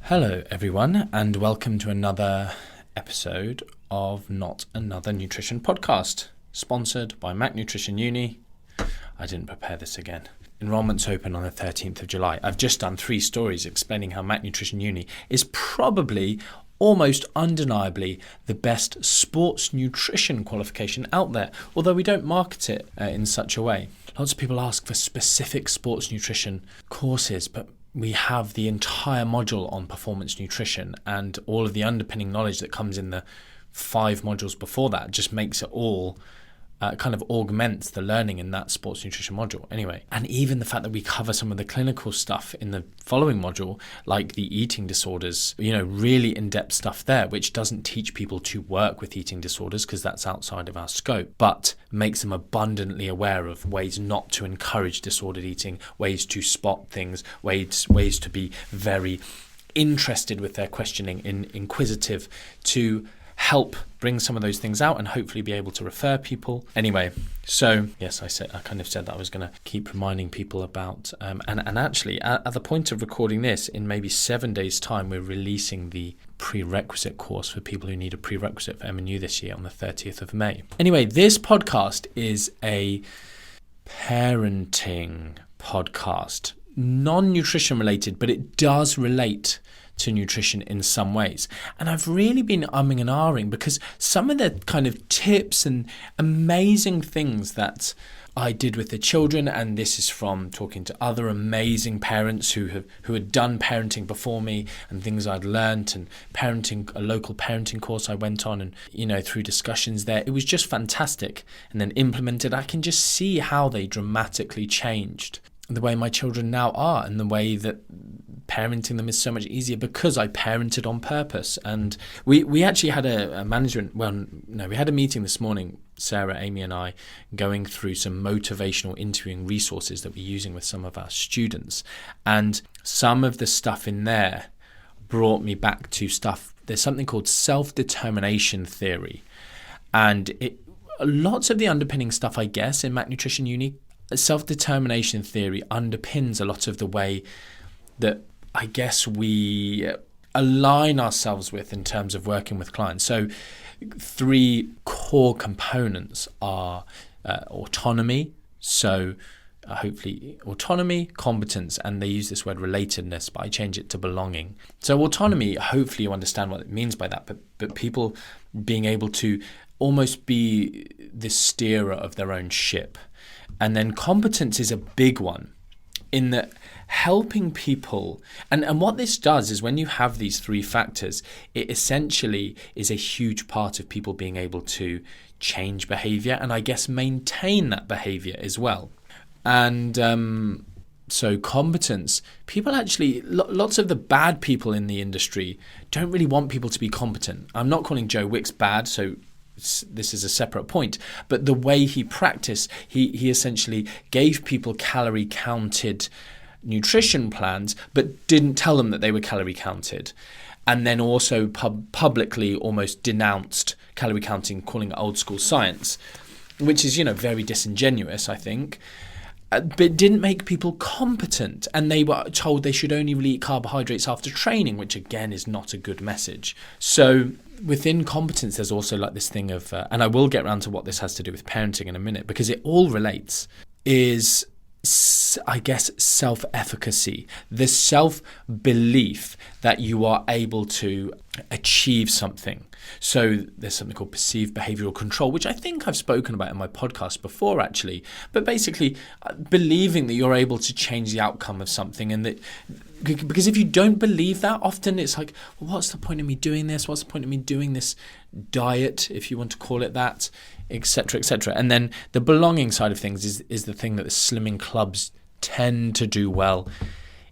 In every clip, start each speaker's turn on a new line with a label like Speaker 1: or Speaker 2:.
Speaker 1: Hello everyone, and welcome to another episode of Not Another Nutrition Podcast, sponsored by Mac Nutrition Uni. I didn't prepare this again. Enrollment's open on the 13th of July. I've just done 3 stories explaining how Mac Nutrition Uni is probably, almost undeniably, the best sports nutrition qualification out there, although we don't market it in such a way. Lots of people ask for specific sports nutrition courses, but we have the entire module on performance nutrition, and all of the underpinning knowledge that comes in the 5 modules before that just makes it all kind of augments the learning in that sports nutrition module anyway. And even the fact that we cover some of the clinical stuff in the following module, like the eating disorders, really in-depth stuff there, which doesn't teach people to work with eating disorders because that's outside of our scope, but makes them abundantly aware of ways not to encourage disordered eating, ways to spot things, ways to be very interested with their questioning, inquisitive, to help bring some of those things out and hopefully be able to refer people. Anyway, so yes, I kind of said that I was going to keep reminding people about, and actually at the point of recording this, in maybe 7 days' time, we're releasing the prerequisite course for people who need a prerequisite for M&U this year on the 30th of May. Anyway, this podcast is a parenting podcast, non-nutrition related, but it does relate to nutrition in some ways. And I've really been umming and ahhing because some of the kind of tips and amazing things that I did with the children, and this is from talking to other amazing parents who had done parenting before me, and things I'd learnt, and a local parenting course I went on, and through discussions there, it was just fantastic. And then implemented, I can just see how they dramatically changed the way my children now are, and the way that parenting them is so much easier because I parented on purpose. And we actually had we had a meeting this morning, Sarah, Amy and I, going through some motivational interviewing resources that we're using with some of our students. And some of the stuff in there brought me back to stuff. There's something called self-determination theory. And lots of the underpinning stuff, I guess, in Mac Nutrition Uni, self-determination theory underpins a lot of the way that I guess we align ourselves with in terms of working with clients. So 3 core components are autonomy, so hopefully autonomy, competence, and they use this word relatedness, but I change it to belonging. So autonomy, hopefully you understand what it means by that, but people being able to almost be the steerer of their own ship. And then competence is a big one in that helping people, and what this does is when you have these 3 factors, it essentially is a huge part of people being able to change behavior and I guess maintain that behavior as well. And so competence, people actually, lots of the bad people in the industry don't really want people to be competent. I'm not calling Joe Wicks bad, so this is a separate point, but the way he practiced, he essentially gave people calorie counted nutrition plans, but didn't tell them that they were calorie counted, and then also publicly almost denounced calorie counting, calling it old school science, which is very disingenuous, I think. But didn't make people competent, and they were told they should only really eat carbohydrates after training, which again is not a good message. So within competence, there's also like this thing of, and I will get around to what this has to do with parenting in a minute, because it all relates, is I guess self-efficacy, the self-belief that you are able to achieve something. So there's something called perceived behavioral control, which I think I've spoken about in my podcast before actually, but basically believing that you're able to change the outcome of something, and that because if you don't believe that, often it's like, well, what's the point of me doing this? What's the point of me doing this diet, if you want to call it that, etc., etc. And then the belonging side of things is the thing that the slimming clubs tend to do well,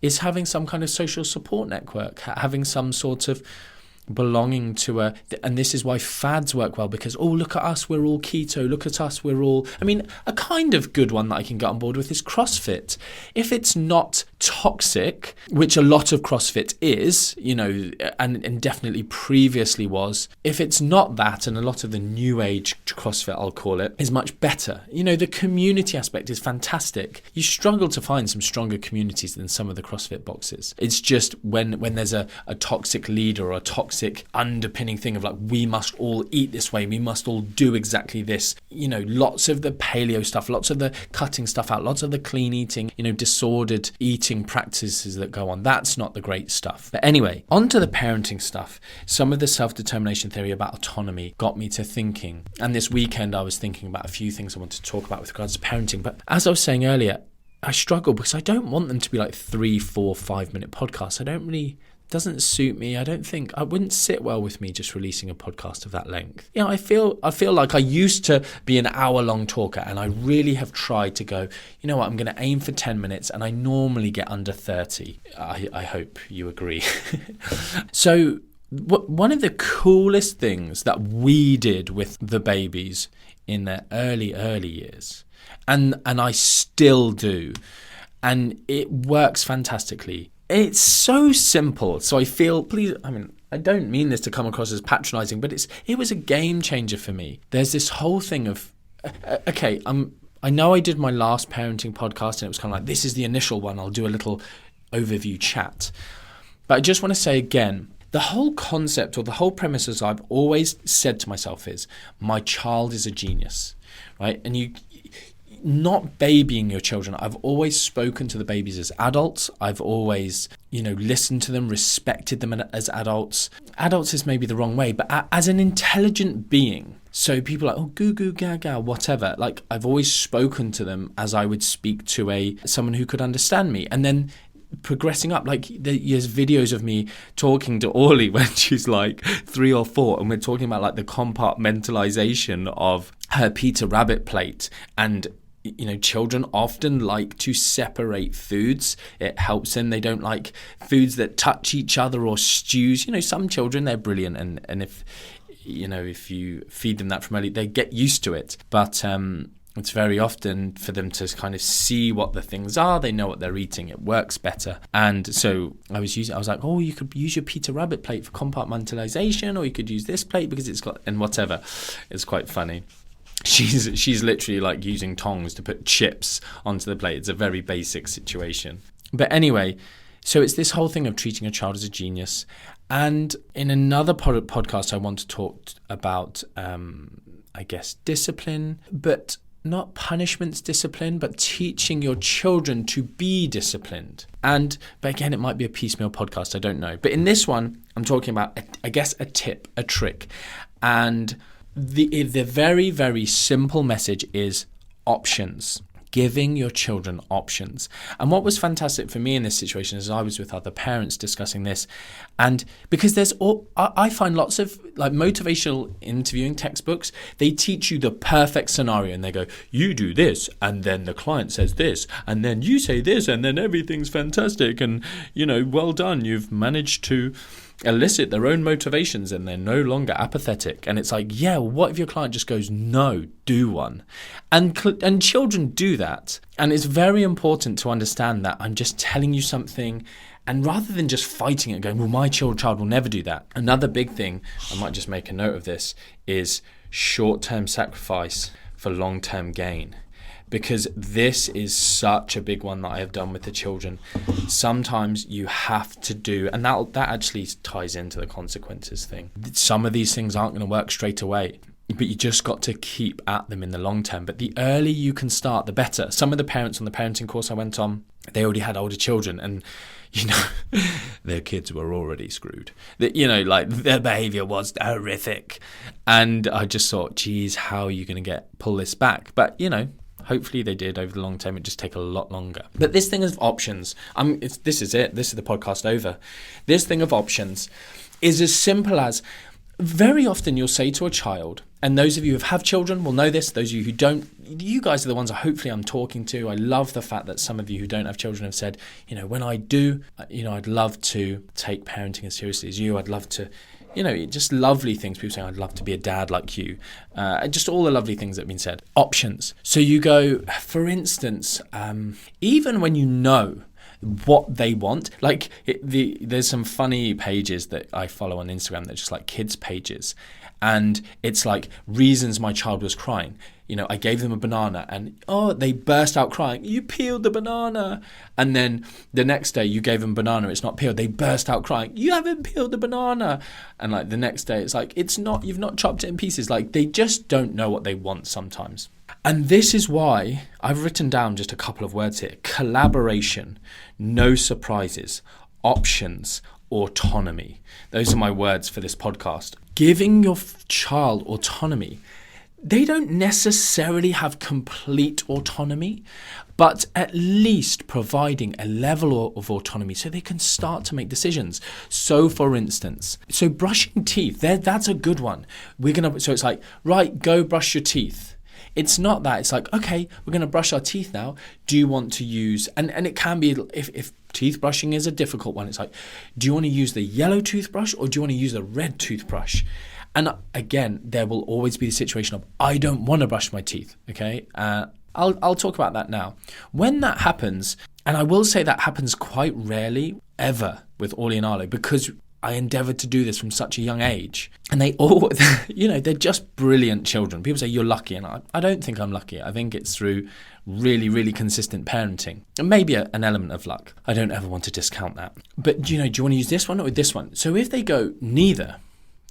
Speaker 1: is having some kind of social support network, having some sort of belonging to and this is why fads work well, because look at us, we're all keto, look at us, we're all, a kind of good one that I can get on board with is CrossFit. If it's not toxic, which a lot of CrossFit is, and definitely previously was, if it's not that, and a lot of the new age CrossFit, I'll call it, is much better. The community aspect is fantastic. You struggle to find some stronger communities than some of the CrossFit boxes. It's just when there's a toxic leader or a toxic underpinning thing of like, we must all eat this way, we must all do exactly this. Lots of the paleo stuff, lots of the cutting stuff out, lots of the clean eating, disordered eating practices that go on. That's not the great stuff. But anyway, onto the parenting stuff. Some of the self-determination theory about autonomy got me to thinking. And this weekend I was thinking about a few things I wanted to talk about with regards to parenting. But as I was saying earlier, I struggle because I don't want them to be like 3, 4, 5-minute podcasts. Doesn't suit me. I wouldn't sit well with me just releasing a podcast of that length. I feel like I used to be an hour-long talker, and I really have tried to go, you know what, I'm going to aim for 10 minutes, and I normally get under 30. I hope you agree. So one of the coolest things that we did with the babies in their early years, and I still do, and it works fantastically. It's so simple. So I feel, I don't mean this to come across as patronizing, but it was a game changer for me. There's this whole thing of, I know I did my last parenting podcast and it was kind of like, this is the initial one. I'll do a little overview chat. But I just want to say again, the whole concept or the whole premise, as I've always said to myself, is my child is a genius, right? And not babying your children. I've always spoken to the babies as adults. I've always, listened to them, respected them as adults. Adults is maybe the wrong way, but as an intelligent being. So people are like, oh, goo goo gaga, whatever. Like, I've always spoken to them as I would speak to someone who could understand me. And then progressing up, like there's videos of me talking to Orly when she's like 3 or 4, and we're talking about like the compartmentalization of her Peter Rabbit plate. And children often like to separate foods. It helps them. They don't like foods that touch each other or stews. Some children, they're brilliant, and if you feed them that from early, they get used to it. But it's very often for them to kind of see what the things are. They know what they're eating. It works better. And so I was like, oh, you could use your Peter Rabbit plate for compartmentalization, or you could use this plate because it's got, and whatever. It's quite funny. She's literally like using tongs to put chips onto the plate. It's a very basic situation. But anyway, so it's this whole thing of treating a child as a genius. And in another podcast, I want to talk about, discipline, but not punishments discipline, but teaching your children to be disciplined. But again, it might be a piecemeal podcast. I don't know. But in this one, I'm talking about, a tip, a trick. And the very, very simple message is options. Giving your children options. And what was fantastic for me in this situation is I was with other parents discussing this, and because I find lots of like motivational interviewing textbooks, they teach you the perfect scenario and they go, you do this and then the client says this and then you say this and then everything's fantastic and well done, you've managed to elicit their own motivations and they're no longer apathetic. And it's like, yeah, what if your client just goes, no, do one? And children do that. And it's very important to understand that I'm just telling you something, and rather than just fighting it and going, well, my child will never do that. Another big thing, I might just make a note of this, is short-term sacrifice for long-term gain. Because this is such a big one that I have done with the children. Sometimes you have to do, and that actually ties into the consequences thing. Some of these things aren't going to work straight away, but you just got to keep at them in the long term. But the earlier you can start, the better. Some of the parents on the parenting course I went on, they already had older children, and their kids were already screwed. Their behavior was horrific. And I just thought, geez, how are you going to pull this back? But, hopefully they did over the long term. It just take a lot longer. But this thing of options, this is it. This is the podcast over. This thing of options is as simple as, very often you'll say to a child, and those of you who have children will know this, those of you who don't, you guys are the ones hopefully I'm talking to. I love the fact that some of you who don't have children have said, when I do, I'd love to take parenting as seriously as you. I'd love to, just lovely things. People saying, I'd love to be a dad like you. Just all the lovely things that have been said. Options. So you go, for instance, even when you know what they want. Like there's some funny pages that I follow on Instagram that are just like kids pages, and it's like reasons my child was crying. I gave them a banana and they burst out crying. You peeled the banana. And then the next day you gave them a banana, it's not peeled. They burst out crying. You haven't peeled the banana. And like the next day it's like, you've not chopped it in pieces. Like they just don't know what they want sometimes. And this is why I've written down just a couple of words here: collaboration, no surprises, options, autonomy. Those are my words for this podcast. Giving your child autonomy. They don't necessarily have complete autonomy, but at least providing a level of autonomy so they can start to make decisions. So for instance, brushing teeth, that's a good one. So it's like, right, go brush your teeth. It's not that. It's like, okay, we're going to brush our teeth now. Do you want to use, and it can be, if teeth brushing is a difficult one, it's like, do you want to use the yellow toothbrush or do you want to use the red toothbrush? And again, there will always be the situation of, I don't want to brush my teeth, okay? I'll talk about that now. When that happens, and I will say that happens quite rarely, ever, with Orly and Arlo, because I endeavoured to do this from such a young age. And they all, they're just brilliant children. People say you're lucky, and I don't think I'm lucky. I think it's through really, really consistent parenting. And maybe an element of luck. I don't ever want to discount that. But, do you want to use this one or this one? So if they go neither,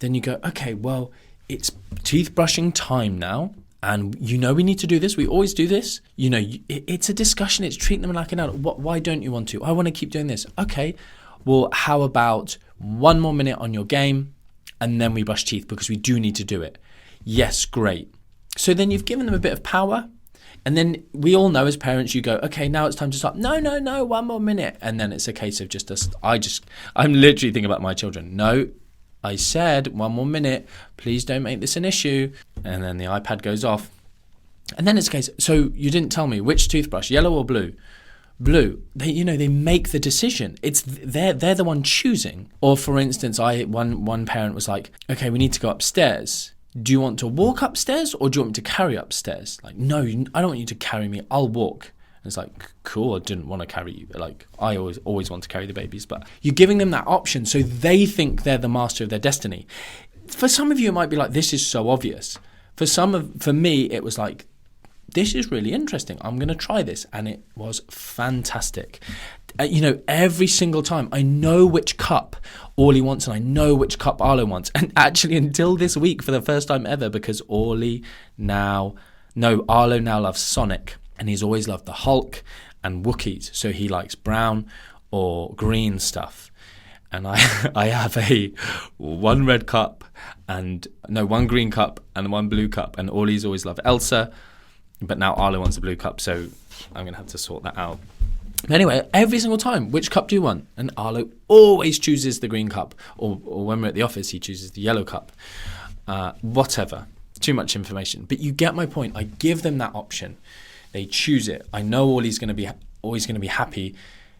Speaker 1: then you go, okay, well, it's teeth brushing time now. And we need to do this. We always do this. It's a discussion. It's treating them like an adult. Why don't you want to? I want to keep doing this. Okay, well, how about 1 more minute on your game and then we brush teeth because we do need to do it? Yes, great. So then you've given them a bit of power. And then we all know as parents, you go, okay, now it's time to stop. No, 1 more minute. And then it's a case of I'm literally thinking about my children. No, I said 1 more minute, please don't make this an issue. And then the iPad goes off. And then it's a case, so you didn't tell me which toothbrush, yellow or blue? Blue. They make the decision. It's they're the one choosing. Or for instance, one parent was like, okay, we need to go upstairs. Do you want to walk upstairs or do you want me to carry upstairs? Like, no, I don't want you to carry me. I'll walk. It's like, cool, I didn't want to carry you. Like, I always want to carry the babies. But you're giving them that option so they think they're the master of their destiny. For some of you, it might be like, this is so obvious. For me, it was like, this is really interesting. I'm going to try this. And it was fantastic. Every single time, I know which cup Orly wants and I know which cup Arlo wants. And actually, until this week, for the first time ever, because Arlo now loves Sonic. And he's always loved the Hulk and Wookiees. So he likes brown or green stuff. And I have one red cup one green cup and 1 blue cup. And Orly's always loved Elsa. But now Arlo wants a blue cup. So I'm going to have to sort that out. Anyway, every single time, which cup do you want? And Arlo always chooses the green cup. Or when we're at the office, he chooses the yellow cup. Whatever. Too much information. But you get my point. I give them that option. They choose it. I know Orly's always going to be happy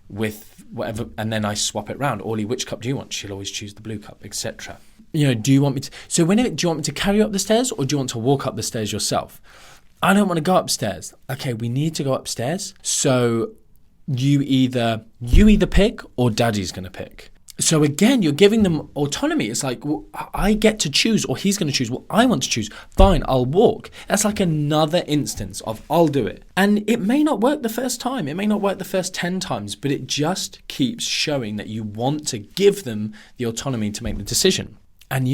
Speaker 1: with whatever, and then I swap it round. Orly, which cup do you want? She'll always choose the blue cup, etc. Do you want me to? So do you want me to carry you up the stairs, or do you want to walk up the stairs yourself? I don't want to go upstairs. Okay, we need to go upstairs. So you either pick, or Daddy's going to pick. So again, you're giving them autonomy. It's like, well, I get to choose, or he's going to choose. Well, I want to choose. Fine, I'll walk. That's like another instance of I'll do it. And it may not work the first time. It may not work the first 10 times, but it just keeps showing that you want to give them the autonomy to make the decision. And,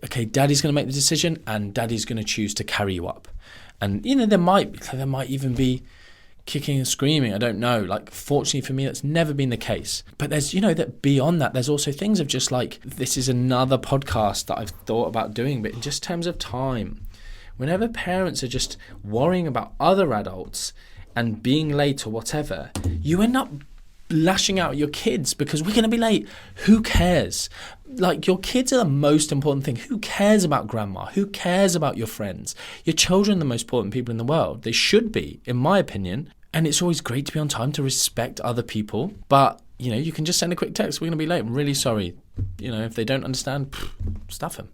Speaker 1: okay, Daddy's going to make the decision and Daddy's going to choose to carry you up. And, there might even be kicking and screaming. I don't know. Like, fortunately for me, that's never been the case. But there's, that beyond that, there's also things of just like, this is another podcast that I've thought about doing, but in just terms of time. Whenever parents are just worrying about other adults and being late or whatever, you end up lashing out at your kids because we're going to be late. Who cares? Like, your kids are the most important thing. Who cares about grandma? Who cares about your friends? Your children are the most important people in the world. They should be, in my opinion. And it's always great to be on time, to respect other people. But, you can just send a quick text. We're going to be late. I'm really sorry. If they don't understand, stuff them.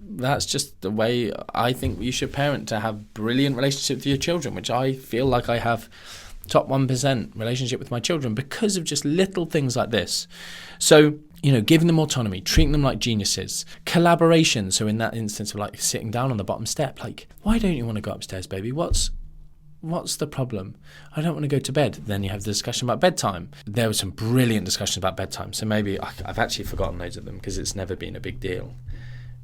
Speaker 1: That's just the way I think you should parent, to have brilliant relationships with your children, which I feel like I have top 1% relationship with my children because of just little things like this. So, giving them autonomy, treating them like geniuses, collaboration. So in that instance of like sitting down on the bottom step, like, why don't you want to go upstairs, baby? What's the problem? I don't want to go to bed. Then you have the discussion about bedtime. There were some brilliant discussions about bedtime. So maybe I've actually forgotten loads of them because it's never been a big deal.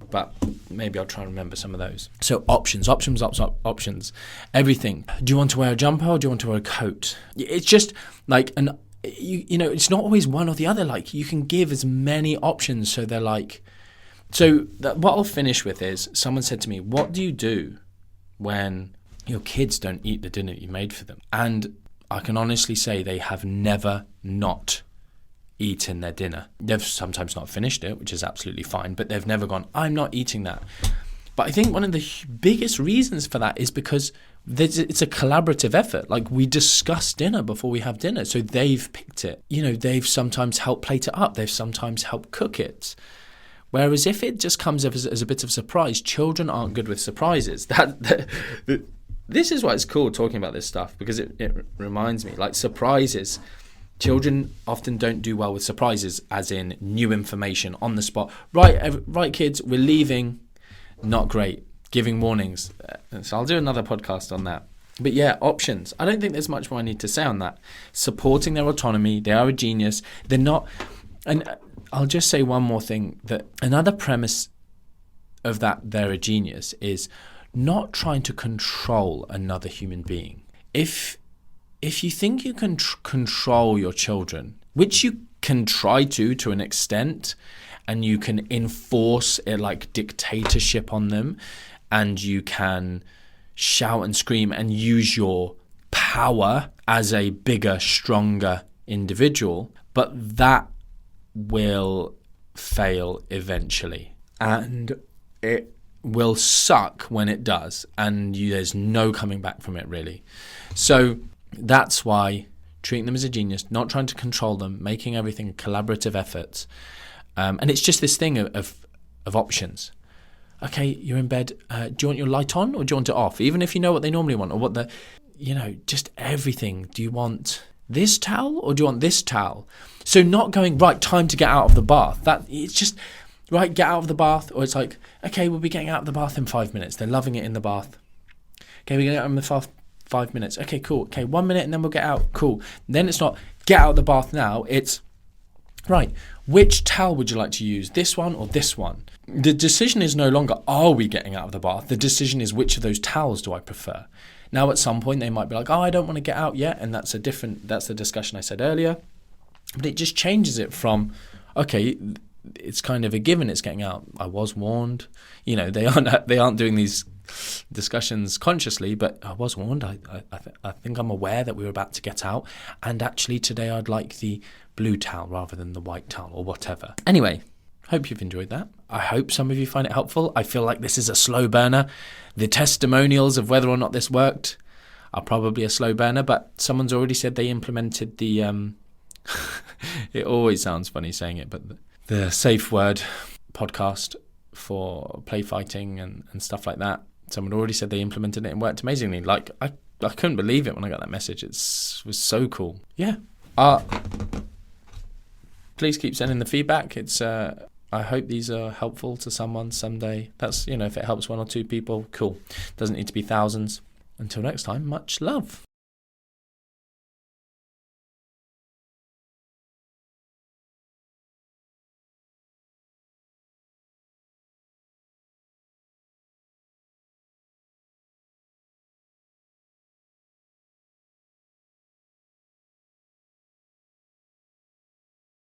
Speaker 1: But maybe I'll try and remember some of those. So options. Everything. Do you want to wear a jumper or do you want to wear a coat? It's just like it's not always one or the other. Like, you can give as many options. So they're like, what I'll finish with is, someone said to me, what do you do when your kids don't eat the dinner you made for them? And I can honestly say they have never not eaten their dinner. They've sometimes not finished it, which is absolutely fine, but they've never gone, I'm not eating that. But I think one of the biggest reasons for that is because it's a collaborative effort. Like, we discuss dinner before we have dinner. So they've picked it. They've sometimes helped plate it up. They've sometimes helped cook it. Whereas if it just comes as a bit of surprise, children aren't good with surprises. This is why it's cool talking about this stuff, because it reminds me, like, surprises. Children often don't do well with surprises, as in new information on the spot. Right, kids, we're leaving. Not great. Giving warnings. So I'll do another podcast on that. But yeah, options. I don't think there's much more I need to say on that. Supporting their autonomy. They are a genius. They're not. And I'll just say one more thing, that another premise of that they're a genius is not trying to control another human being. If you think you can control your children, which you can try to an extent, and you can enforce a like dictatorship on them, and you can shout and scream and use your power as a bigger, stronger individual, but that will fail eventually, and it will suck when it does, and there's no coming back from it, really. So that's why treating them as a genius, not trying to control them, making everything a collaborative effort. And it's just this thing of options. Okay, you're in bed. Do you want your light on or do you want it off? Even if you know what they normally want, or what just everything. Do you want this towel or do you want this towel? So not going, right, time to get out of the bath. It's just, right, get out of the bath. Or it's like, okay, we'll be getting out of the bath in 5 minutes. They're loving it in the bath. Okay, we're getting out in the bath 5 minutes. Okay, cool. Okay, 1 minute and then we'll get out. Cool. Then it's not, get out of the bath now. It's, right, which towel would you like to use? This one or this one? The decision is no longer, are we getting out of the bath? The decision is, which of those towels do I prefer? Now, at some point, they might be like, I don't want to get out yet. And that's the discussion I said earlier. But it just changes it from, okay, it's kind of a given it's getting out. I was warned. They aren't doing these discussions consciously, but I was warned. I think I'm aware that we were about to get out. And actually, today I'd like the blue towel rather than the white towel or whatever. Anyway, hope you've enjoyed that. I hope some of you find it helpful. I feel like this is a slow burner. The testimonials of whether or not this worked are probably a slow burner, but someone's already said they implemented the it always sounds funny saying it, but the safe word podcast for play fighting and stuff like that. Someone already said they implemented it and worked amazingly. Like, I couldn't believe it when I got that message. It was so cool. Yeah. Please keep sending the feedback. It's I hope these are helpful to someone someday. That's, if it helps one or two people, cool. Doesn't need to be thousands. Until next time, much love.